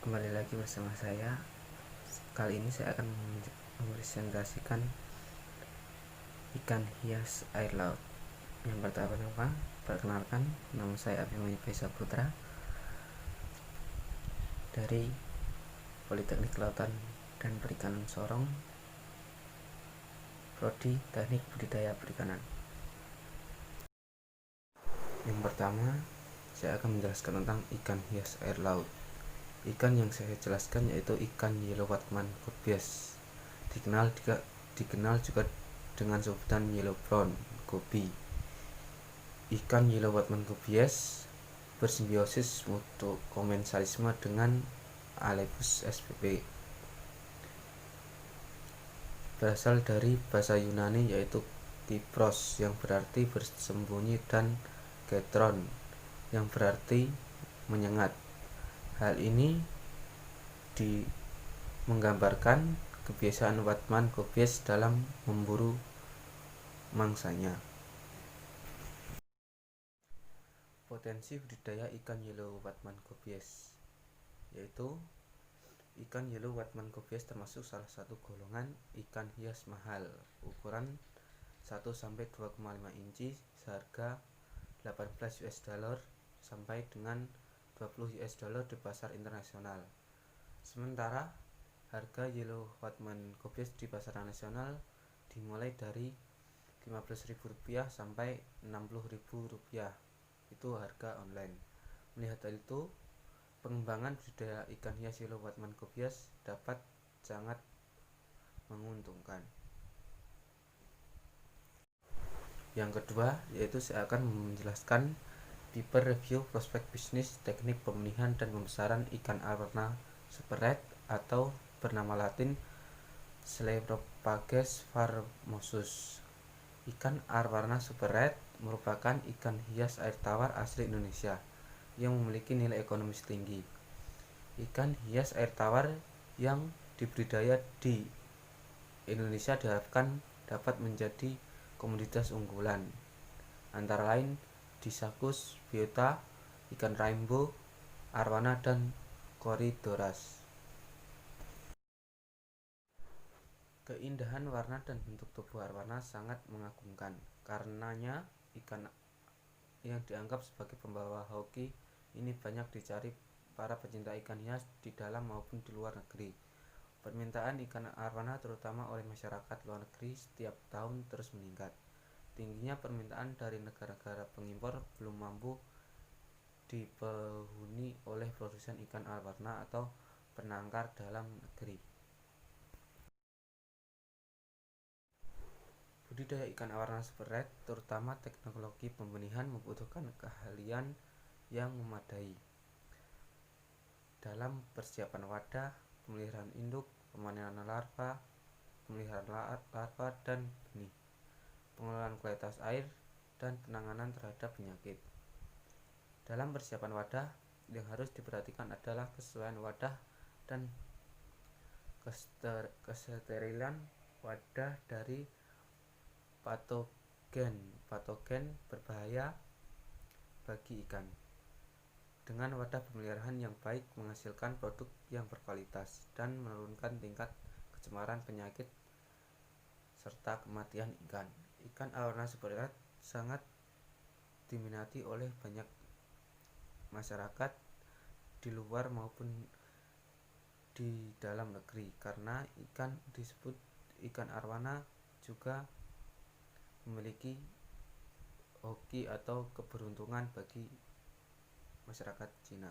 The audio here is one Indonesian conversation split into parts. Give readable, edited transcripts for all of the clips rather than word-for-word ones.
Kembali lagi bersama saya. Kali ini saya akan mempresentasikan ikan hias air laut. Yang pertama, perkenalkan, nama saya Abhimanyu Faisal Putra dari Politeknik Kelautan dan Perikanan Sorong, Prodi Teknik Budidaya Perikanan. Yang pertama, saya akan menjelaskan tentang ikan hias air laut. Ikan yang saya jelaskan yaitu ikan yellow watman gobies, dikenal juga dengan sebutan yellow brown goby. Ikan yellow watman gobies bersimbiosis mutu komensalisme dengan Alepus spp. Berasal dari bahasa Yunani yaitu Kypros yang berarti bersembunyi dan Getron yang berarti menyengat. Hal ini menggambarkan kebiasaan watman gobies dalam memburu mangsanya. Potensi budidaya ikan yellow watman gobies yaitu ikan yellow watman gobies termasuk salah satu golongan ikan hias mahal ukuran 1-2,5 inci seharga $18 sampai dengan $20 di pasar internasional. Sementara harga yellow watman gobies di pasar nasional dimulai dari Rp15.000 sampai Rp60.000. Itu harga online. Melihat hal itu, pengembangan budidaya ikan hias yellow watman gobies dapat sangat menguntungkan. Yang kedua, yaitu saya akan menjelaskan paper review prospek bisnis teknik pemilihan dan pembesaran ikan arowana super red atau bernama latin Sclerophages pharmosus. Ikan arowana super red merupakan ikan hias air tawar asli Indonesia yang memiliki nilai ekonomis tinggi. Ikan hias air tawar yang dibudidaya di Indonesia diharapkan dapat menjadi komoditas unggulan, antara lain Discus biota, ikan rainbow, arowana, dan Corydoras. Keindahan warna dan bentuk tubuh arowana sangat mengagumkan. Karenanya ikan yang dianggap sebagai pembawa hoki ini banyak dicari para pecinta ikan hias di dalam maupun di luar negeri. Permintaan ikan arowana terutama oleh masyarakat luar negeri setiap tahun terus meningkat. Tingginya permintaan dari negara-negara pengimpor belum mampu dipenuhi oleh produsen ikan arowana atau penangkar dalam negeri. Budidaya ikan arowana super red, terutama teknologi pembenihan, membutuhkan keahlian yang memadai dalam persiapan wadah, pemeliharaan induk, pemanenan larva, pemeliharaan larva dan benih, pengelolaan kualitas air, dan penanganan terhadap penyakit. Dalam persiapan wadah, yang harus diperhatikan adalah kesesuaian wadah dan kesterilan wadah dari patogen berbahaya bagi ikan. Dengan wadah pemeliharaan yang baik menghasilkan produk yang berkualitas dan menurunkan tingkat kecemaran penyakit serta kematian ikan. Ikan arowana super red sangat diminati oleh banyak masyarakat di luar maupun di dalam negeri karena ikan disebut ikan arowana juga memiliki hoki atau keberuntungan bagi masyarakat Cina.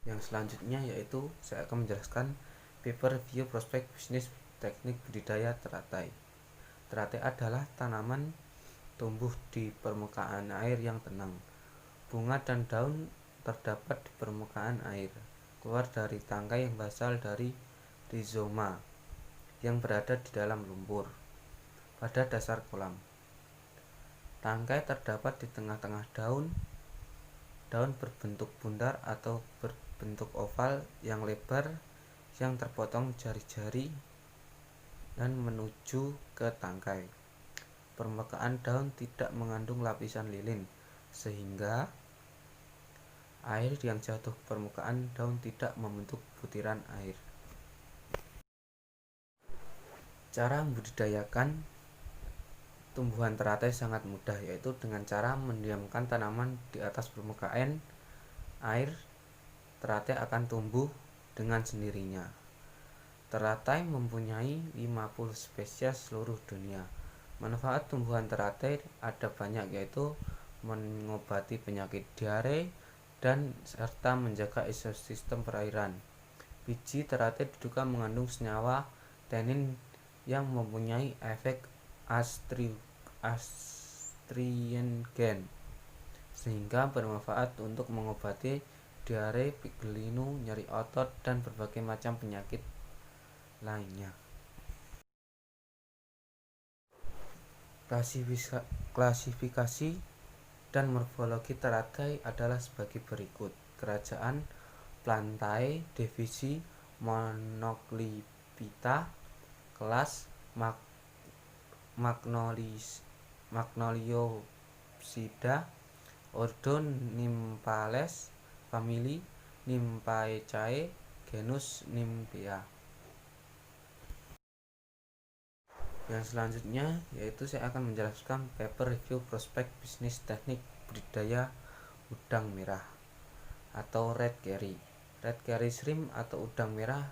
Yang selanjutnya yaitu saya akan menjelaskan paper review prospek bisnis teknik budidaya teratai. Teratai adalah tanaman tumbuh di permukaan air yang tenang. Bunga dan daun terdapat di permukaan air, keluar dari tangkai yang berasal dari rizoma yang berada di dalam lumpur pada dasar kolam. Tangkai terdapat di tengah-tengah daun. Daun berbentuk bundar atau berbentuk oval yang lebar yang terpotong jari-jari dan menuju ke tangkai. Permukaan daun tidak mengandung lapisan lilin sehingga air yang jatuh ke permukaan daun tidak membentuk butiran air. Cara membudidayakan tumbuhan teratai sangat mudah, yaitu dengan cara mendiamkan tanaman di atas permukaan air. Teratai akan tumbuh dengan sendirinya. Teratai mempunyai 50 spesies seluruh dunia. Manfaat tumbuhan teratai ada banyak, yaitu mengobati penyakit diare dan serta menjaga ekosistem perairan. Biji teratai diduga mengandung senyawa tenin yang mempunyai efek astringent sehingga bermanfaat untuk mengobati diare, gelinu, nyeri otot, dan berbagai macam penyakit lainnya. Klasifikasi dan morfologi teratai adalah sebagai berikut. Kerajaan Plantae, divisi Monoclipita, kelas Magnoliopsida, ordo Nymphales, famili Nymphaceae, genus Nymphea. Yang selanjutnya yaitu saya akan menjelaskan paper review prospek bisnis teknik budidaya udang merah atau red carry. Red carry shrimp atau udang merah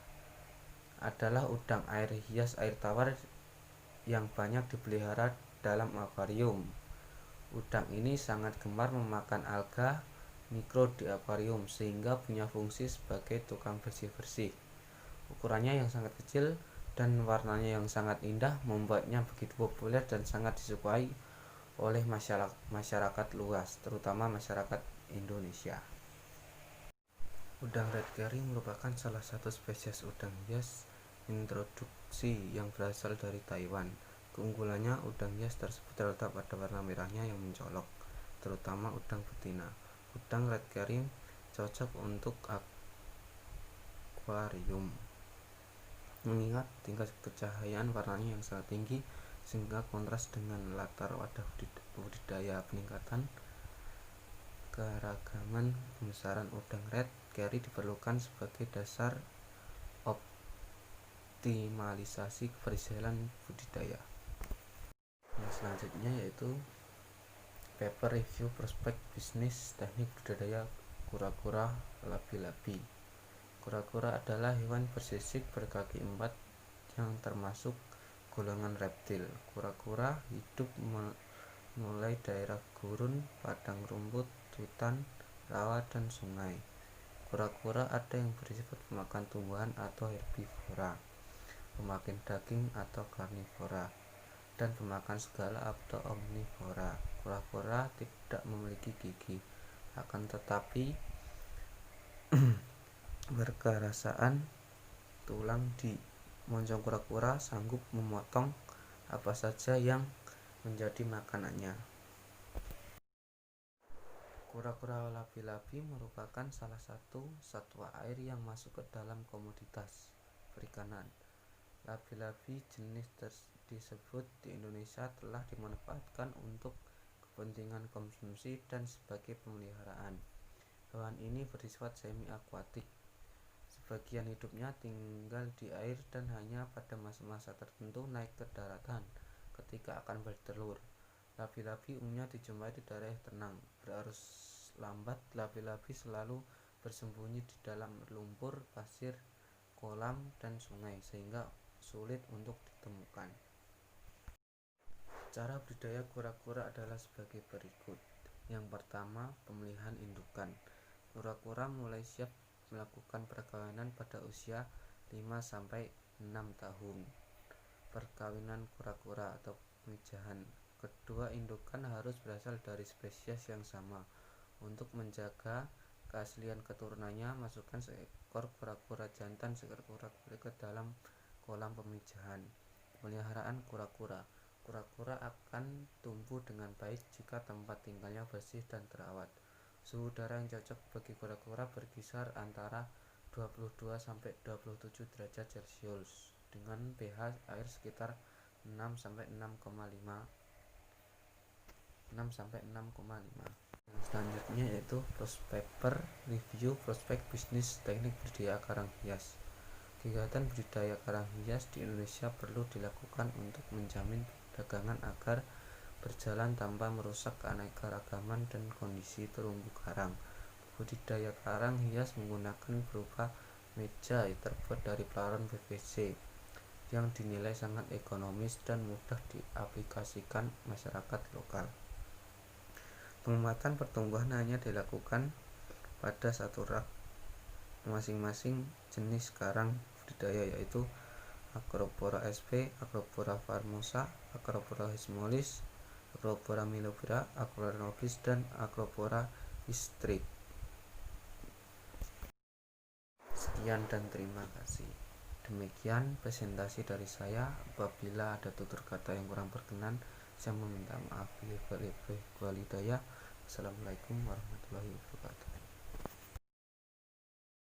adalah udang air hias air tawar yang banyak dipelihara dalam akuarium. Udang ini sangat gemar memakan alga mikro di akuarium sehingga punya fungsi sebagai tukang bersih-bersih. Ukurannya yang sangat kecil dan warnanya yang sangat indah membuatnya begitu populer dan sangat disukai oleh masyarakat luas, terutama masyarakat Indonesia. Udang red carry merupakan salah satu spesies udang hias introduksi yang berasal dari Taiwan. Keunggulannya, udang hias tersebut terletak pada warna merahnya yang mencolok, terutama udang betina. Udang red carry cocok untuk akuarium mengingat tingkat kecahayaan warnanya yang sangat tinggi sehingga kontras dengan latar wadah budidaya. Peningkatan keragaman pembesaran udang red carry diperlukan sebagai dasar optimalisasi keberhasilan budidaya. Yang selanjutnya yaitu paper review prospek bisnis teknik budidaya kura-kura labi-labi. Kura-kura adalah hewan bersisik berkaki 4 yang termasuk golongan reptil. Kura-kura hidup mulai daerah gurun, padang rumput, hutan, rawa, dan sungai. Kura-kura ada yang bersifat pemakan tumbuhan atau herbivora, pemakan daging atau karnivora, dan pemakan segala atau omnivora. Kura-kura tidak memiliki gigi, akan tetapi berkerasaan tulang di moncong kura-kura sanggup memotong apa saja yang menjadi makanannya. Kura-kura labi-labi merupakan salah satu satwa air yang masuk ke dalam komoditas perikanan. Labi-labi jenis tersebut di Indonesia telah dimanfaatkan untuk kepentingan konsumsi dan sebagai pemeliharaan. Hewan ini bersifat semi-akuatik. Sebagian hidupnya tinggal di air dan hanya pada masa-masa tertentu naik ke daratan ketika akan bertelur. Labi-labi umumnya dijumpai di daerah tenang. Berarus lambat, labi-labi selalu bersembunyi di dalam lumpur, pasir, kolam, dan sungai sehingga sulit untuk ditemukan. Cara budidaya kura-kura adalah sebagai berikut. Yang pertama, pemilihan indukan. Kura-kura mulai siap melakukan perkawinan pada usia 5-6 tahun. Perkawinan kura-kura atau pemijahan. Kedua, indukan harus berasal dari spesies yang sama. Untuk menjaga keaslian keturunannya, masukkan seekor kura-kura jantan seekor kura-kura ke dalam kolam pemijahan. Pemeliharaan kura-kura. Kura-kura akan tumbuh dengan baik jika tempat tinggalnya bersih dan terawat. Suhu udara yang cocok bagi kura-kura berkisar antara 22-27 derajat Celcius dengan pH air sekitar 6-6,5. Selanjutnya yaitu prospekper review prospek bisnis teknik budidaya karang hias. Kegiatan budidaya karang hias di Indonesia perlu dilakukan untuk menjamin perdagangan agar berjalan tanpa merusak keanekaragaman dan kondisi terumbu karang. Budidaya karang hias menggunakan berupa meja terbuat dari pelaruan PVC yang dinilai sangat ekonomis dan mudah diaplikasikan masyarakat lokal. Pengamatan pertumbuhan hanya dilakukan pada satu rak masing-masing jenis karang budidaya, yaitu Acropora sp, Acropora formosa, Acropora hismolis, Acropora milofera, Acropora nobis, dan Acropora istrid. Sekian dan terima kasih. Demikian presentasi dari saya. Apabila ada tutur kata yang kurang berkenan, saya meminta maaf. Walhidayah. Assalamualaikum warahmatullahi wabarakatuh.